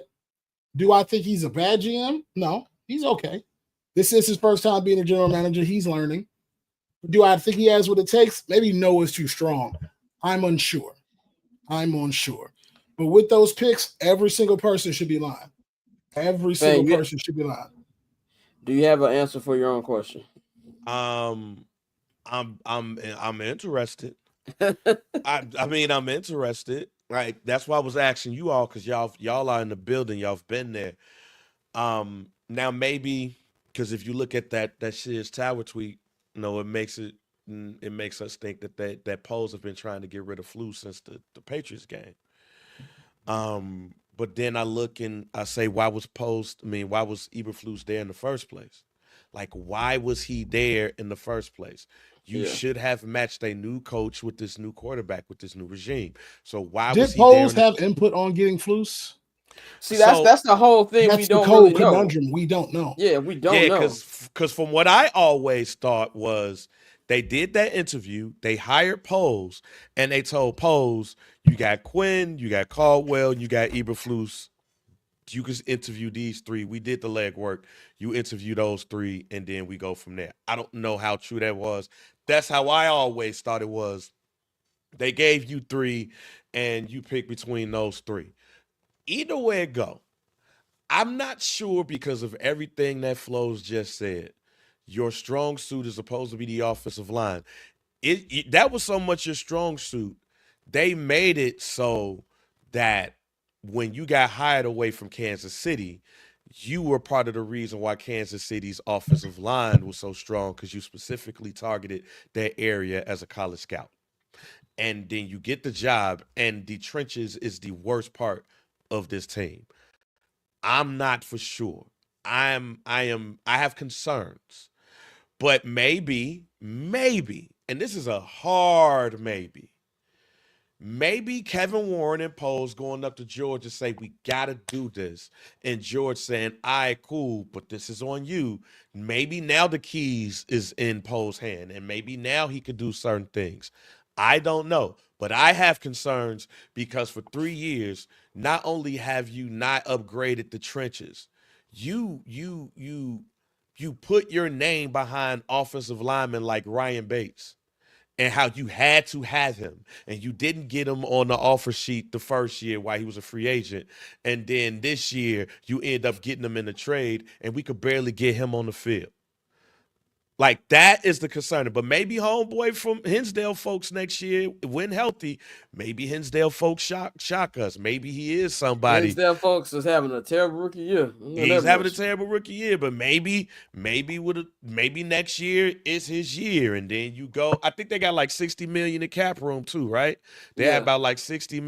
do I think he's a bad GM? No, he's okay. This is his first time being a general manager. He's learning. Do I think he has what it takes? Maybe no is too strong. I'm unsure. But with those picks, every single person should be lying. Every single person should be lying. Do you have an answer for your own question? I'm interested. I mean, I'm interested. Right. That's why I was asking you all, because y'all are in the building. Y'all have been there. Now maybe because if you look at that Shears Tower tweet, it makes us think that Poles have been trying to get rid of Flus since the Patriots game. But then I look and I say, why was Eberflus there in the first place? Like, why was he there in the first place? You should have matched a new coach with this new quarterback, with this new regime. So why was he Poles have input on getting Flus? See, that's the whole thing. We don't really conundrum. We don't know. Yeah, we don't know. Because from what I always thought was they did that interview, they hired Poles, and they told Poles, you got Quinn, you got Caldwell, you got Eberflus. You can interview these 3. We did the legwork. You interview those 3, and then we go from there. I don't know how true that was. That's how I always thought it was. They gave you 3, and you pick between those 3. Either way it go, I'm not sure because of everything that Flo's just said. Your strong suit is supposed to be the offensive line. That was so much your strong suit. They made it so that when you got hired away from Kansas City, you were part of the reason why Kansas City's offensive line was so strong, because you specifically targeted that area as a college scout. And then you get the job, and the trenches is the worst part of this team. I'm not for sure. I have concerns. But maybe, and this is a hard maybe Kevin Warren and Poles going up to George and say, we got to do this. And George saying, all right, cool, but this is on you. Maybe now the keys is in Poles' hand, and maybe now he could do certain things. I don't know, but I have concerns because for 3 years, not only have you not upgraded the trenches, you put your name behind offensive linemen like Ryan Bates, and how you had to have him, and you didn't get him on the offer sheet the first year while he was a free agent. And then this year you end up getting him in the trade, and we could barely get him on the field. Like, that is the concern. But maybe homeboy from Hinsdale folks next year, when healthy, maybe Hinsdale folks shock us. Maybe he is somebody. Hinsdale folks is having a terrible rookie year. He's having a terrible rookie year, but maybe next year is his year. And then you go, I think they got like $60 million in cap room too, right? They have about like $60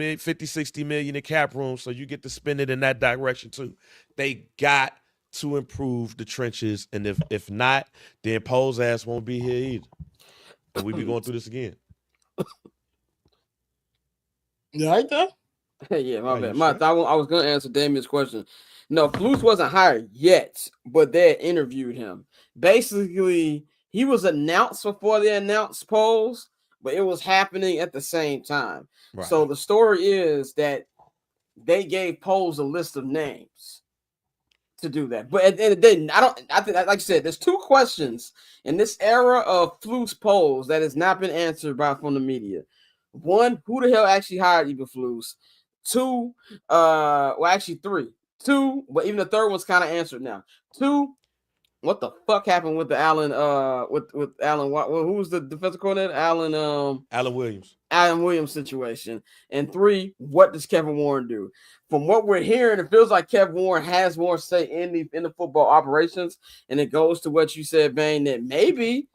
million in cap room, so you get to spend it in that direction too. They got to improve the trenches, and if not, then Pole's ass won't be here either, and we be going through this again. You like that? Yeah, my bad. I was going to answer Damien's question. No, Flus wasn't hired yet, but they had interviewed him. Basically, he was announced before they announced Poles, but it was happening at the same time. Right. So the story is that they gave Poles a list of names to do that. But at the end of the day, I think, like you said, there's 2 questions in this era of Flus Poles that has not been answered from the media. One, who the hell actually hired Eberflus? 2, well, actually 3. 2, but even the third one's kind of answered now. 2, what the fuck happened with the Allen, with Allen, who was the defensive coordinator? Allen Williams. Allen Williams situation. And 3, what does Kevin Warren do? From what we're hearing, it feels like Kevin Warren has more say in the football operations, and it goes to what you said, Bane, that maybe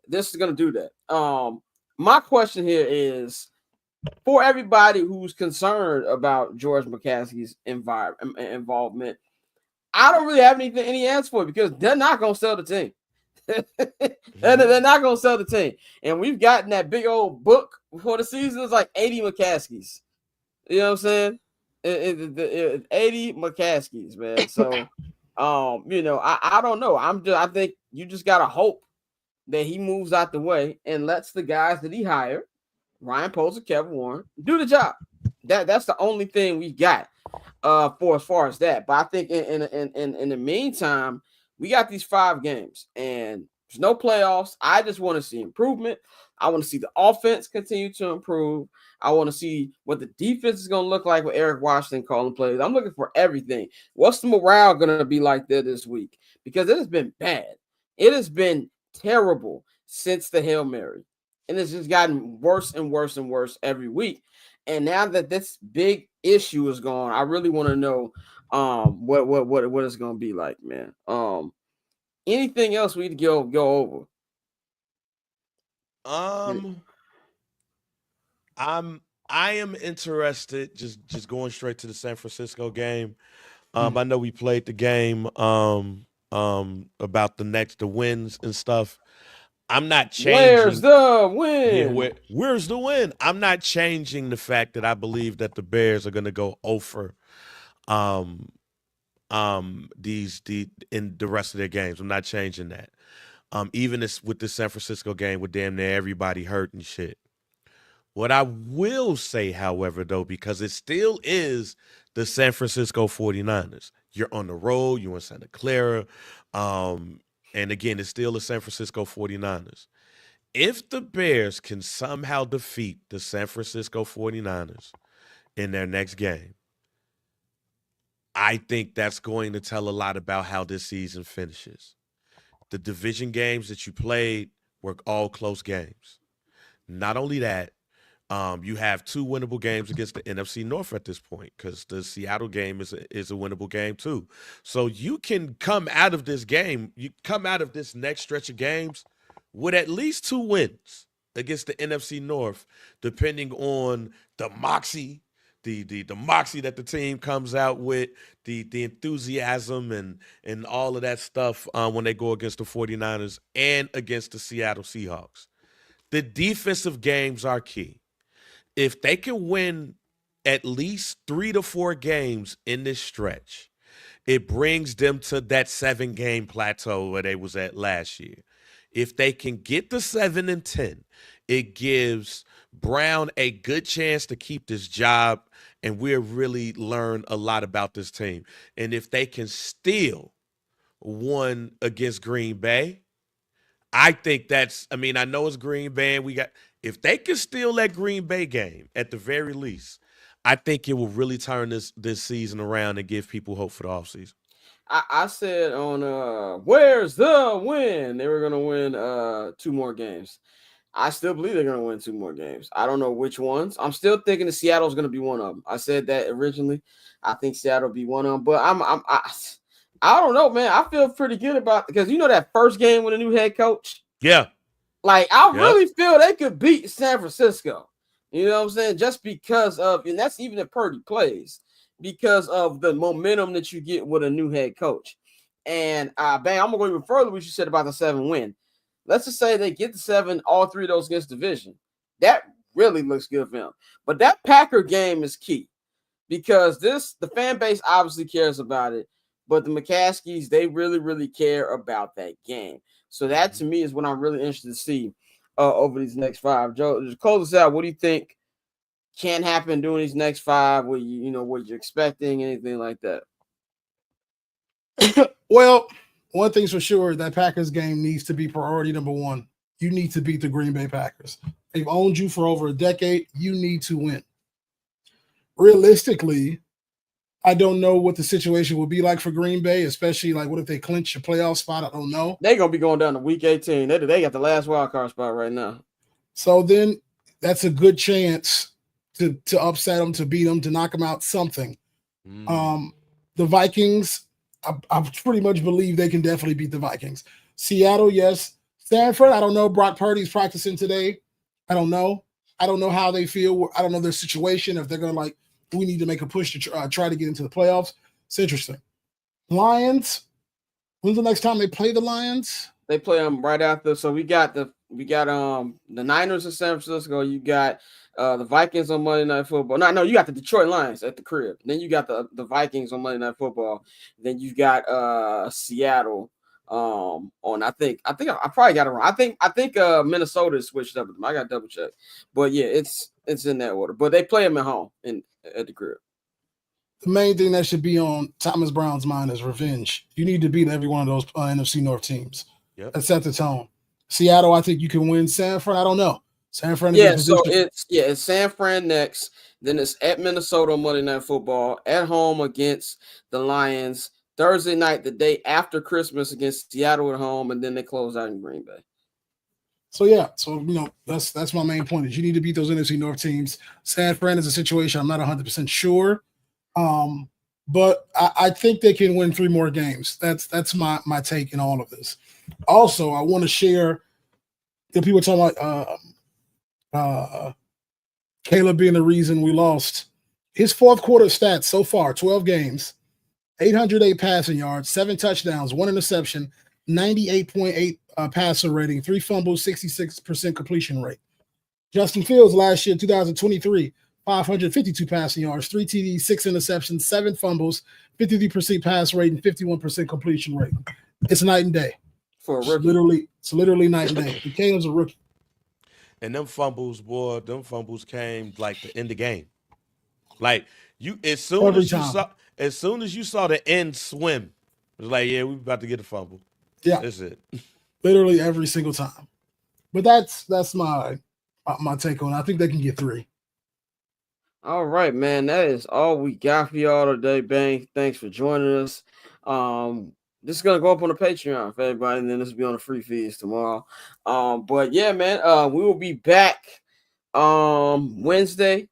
this is going to do that. My question here is, for everybody who's concerned about George McCaskey's involvement, I don't really have any answer for it because they're not going to sell the team. They're not going to sell the team. And we've gotten that big old book before the season. It's like 80 McCaskies. You know what I'm saying? 80 McCaskies, man. So, I don't know. I think you just got to hope that he moves out the way and lets the guys that he hired, Ryan Poles and Kevin Warren, do the job. That's the only thing we got for as far as that. But I think in the meantime, we got these 5 games and there's no playoffs. I just want to see improvement. I want to see the offense continue to improve. I want to see what the defense is going to look like with Eric Washington calling plays. I'm looking for everything. What's the morale going to be like there this week? Because it has been bad. It has been terrible since the Hail Mary. And it's just gotten worse and worse and worse every week. And now that this big issue is gone, I really want to know what it's going to be like, man. Anything else we need to go over? I am interested, just going straight to the San Francisco game. I know we played the game about the wins and stuff. I'm not changing. Where's the win? Yeah, where's the win? I'm not changing the fact that I believe that the Bears are going to go over in the rest of their games. I'm not changing that. Even with the San Francisco game with damn near everybody hurt and shit. What I will say, however, though, because it still is the San Francisco 49ers. You're on the road. You're in Santa Clara. And again, it's still the San Francisco 49ers. If the Bears can somehow defeat the San Francisco 49ers in their next game, I think that's going to tell a lot about how this season finishes. The division games that you played were all close games. Not only that, you have 2 winnable games against the NFC North at this point because the Seattle game is a winnable game too. So you can come out of this game, you come out of this next stretch of games with at least 2 wins against the NFC North, depending on the moxie, the moxie that the team comes out with, the enthusiasm and all of that stuff when they go against the 49ers and against the Seattle Seahawks. The defensive games are key. If they can win at least 3 to 4 games in this stretch, it brings them to that 7-game plateau where they was at last year. If they can get to 7-10, it gives Brown a good chance to keep this job, and we'll really learn a lot about this team. And if they can steal one against Green Bay, I think I know it's Green Bay. If they can steal that Green Bay game at the very least, I think it will really turn this season around and give people hope for the offseason. I said on where's the win? They were going to win 2 more games. I still believe they're going to win 2 more games. I don't know which ones. I'm still thinking that Seattle's going to be one of them. I said that originally. I think Seattle will be one of them. But I don't know, man. I feel pretty good about because that first game with a new head coach. Yeah. Like I really feel they could beat San Francisco. You know what I'm saying? Just because of, and that's even if Purdy plays, because of the momentum that you get with a new head coach. And I'm gonna go even further. What you said about the 7 win. Let's just say they get the 7, all 3 of those against division. That really looks good for them. But that Packer game is key because the fan base obviously cares about it. But the McCaskies, they really, really care about that game. So that to me is what I'm really interested to see over these next 5. Joe, just close us out. What do you think can happen during these next 5? What what you're expecting, anything like that? Well, one thing's for sure, that Packers game needs to be priority number 1. You need to beat the Green Bay Packers. They've owned you for over a decade. You need to win. realistically, I don't know what the situation will be like for Green Bay, especially like what if they clinch a playoff spot? I don't know. They're going to be going down to week 18. They got the last wild card spot right now. So then that's a good chance to upset them, to beat them, to knock them out, something. The Vikings, I pretty much believe they can definitely beat the Vikings. Seattle, yes. Stanford, I don't know. Brock Purdy's practicing today. I don't know. I don't know how they feel. I don't know their situation. If they're going to like, we need to make a push to try to get into the playoffs. It's interesting. Lions, when's the next time they play the Lions? They play them right after. So we got the Niners in San Francisco. You got the Vikings on Monday Night Football. No, you got the Detroit Lions at the crib. Then you got the Vikings on Monday Night Football. Then you got Seattle on. I think I probably got it wrong. I think Minnesota is switched up with them. I got to double check. But yeah, it's in that order. But they play them at home at the crib. The main thing that should be on Thomas Brown's mind is revenge. You need to beat every one of those NFC North teams. Yep. That set the tone. Seattle, I think you can win. San Fran, I don't know. San Fran. So it's San Fran next. Then it's at Minnesota on Monday Night Football. At home against the Lions. Thursday night, the day after Christmas, against Seattle at home, and then they close out in Green Bay. So yeah, that's my main point is you need to beat those NFC North teams. San Fran is a situation I'm not 100% sure, but I think they can win 3 more games. That's my take in all of this. Also, I want to share. People talking about Caleb being the reason we lost. His fourth quarter stats so far: 12 games, 808 passing yards, 7 touchdowns, 1 interception, 98.8 passer rating, 3 fumbles, 66% completion rate. Justin Fields last year, 2023, 552 passing yards, 3 TDs, 6 interceptions, 7 fumbles, 53% pass rate, and 51% completion rate. It's night and day. For a rookie. It's literally night and day. Caleb's a rookie. And them fumbles came like to end the game. Like as soon as you saw the end swim, it was like, yeah, we're about to get a fumble. Yeah. That's it. Literally every single time. But that's my take on it. I think they can get 3. All right, man. That is all we got for y'all today, Bang. Thanks for joining us. This is gonna go up on the Patreon for everybody, and then this will be on the free feeds tomorrow. But yeah, man, we will be back Wednesday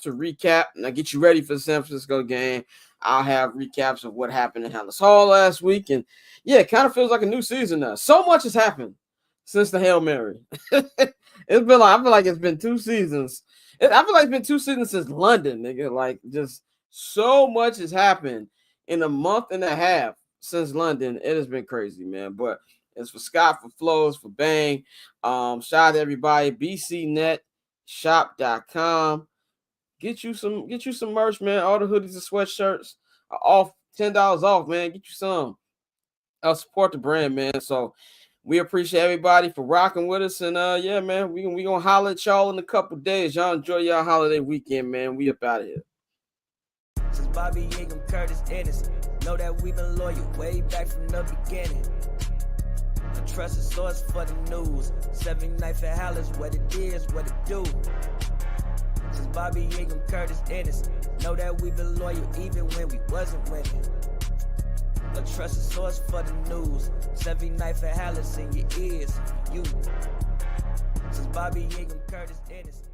to recap and I get you ready for the San Francisco game. I'll have recaps of what happened in Halas Hall last week, and yeah, it kind of feels like a new season now. So much has happened since the Hail Mary. I feel like it's been 2 seasons. I feel like it's been 2 seasons since London, nigga. Like, just so much has happened in a month and a half since London. It has been crazy, man. But it's for Scott, for Flows, for Bang. Shout out to everybody. bcnetshop.com. Get you some merch, man. All the hoodies and sweatshirts are off, $10 off, man. Get you some. Support the brand, man. So we appreciate everybody for rocking with us. And yeah, man, we gonna holler at y'all in a couple days. Y'all enjoy y'all holiday weekend, man. We up out of here. Since Bobby Ingham, Curtis Ennis, know that we've been loyal way back from the beginning. A trusted source for the news. 79th Halas, what it is, what it do. Since Bobby Ingham, Curtis Ennis, know that we've been loyal even when we wasn't winning. A trusted source for the news. 79th Halas in your ears, you. Since Bobby Ingham, Curtis Ennis.